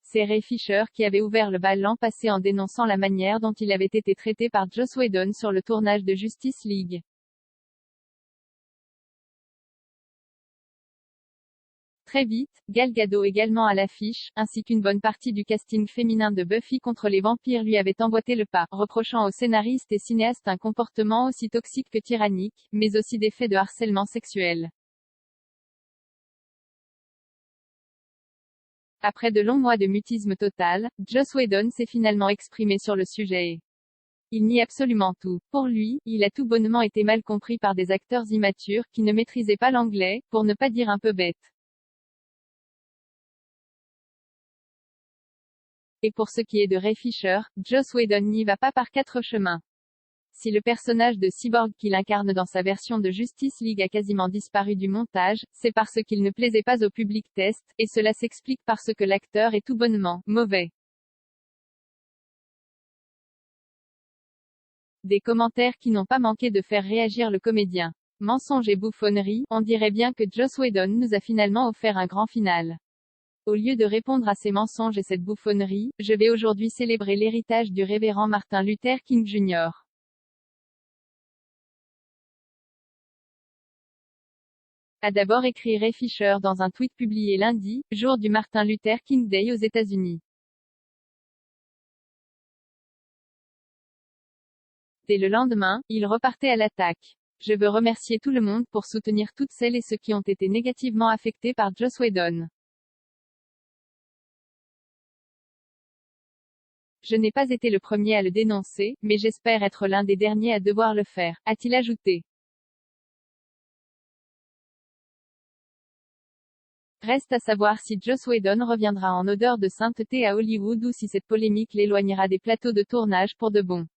C'est Ray Fisher qui avait ouvert le bal l'an passé en dénonçant la manière dont il avait été traité par Joss Whedon sur le tournage de Justice League. Très vite, Gal Gadot également à l'affiche, ainsi qu'une bonne partie du casting féminin de Buffy contre les vampires lui avait emboîté le pas, reprochant aux scénaristes et cinéastes un comportement aussi toxique que tyrannique, mais aussi des faits de harcèlement sexuel. Après de longs mois de mutisme total, Joss Whedon s'est finalement exprimé sur le sujet. Il nie absolument tout. Pour lui, il a tout bonnement été mal compris par des acteurs immatures qui ne maîtrisaient pas l'anglais, pour ne pas dire un peu bêtes. Et pour ce qui est de Ray Fisher, Joss Whedon n'y va pas par quatre chemins. Si le personnage de Cyborg qu'il incarne dans sa version de Justice League a quasiment disparu du montage, c'est parce qu'il ne plaisait pas au public test, et cela s'explique parce que l'acteur est tout bonnement mauvais. Des commentaires qui n'ont pas manqué de faire réagir le comédien. Mensonges et bouffonneries, on dirait bien que Joss Whedon nous a finalement offert un grand final. Au lieu de répondre à ces mensonges et cette bouffonnerie, je vais aujourd'hui célébrer l'héritage du révérend Martin Luther King Jr. A d'abord écrit Ray Fisher dans un tweet publié lundi, jour du Martin Luther King Day aux États-Unis. Dès le lendemain, il repartait à l'attaque. Je veux remercier tout le monde pour soutenir toutes celles et ceux qui ont été négativement affectés par Joss Whedon. Je n'ai pas été le premier à le dénoncer, mais j'espère être l'un des derniers à devoir le faire, a-t-il ajouté. Reste à savoir si Joss Whedon reviendra en odeur de sainteté à Hollywood ou si cette polémique l'éloignera des plateaux de tournage pour de bon.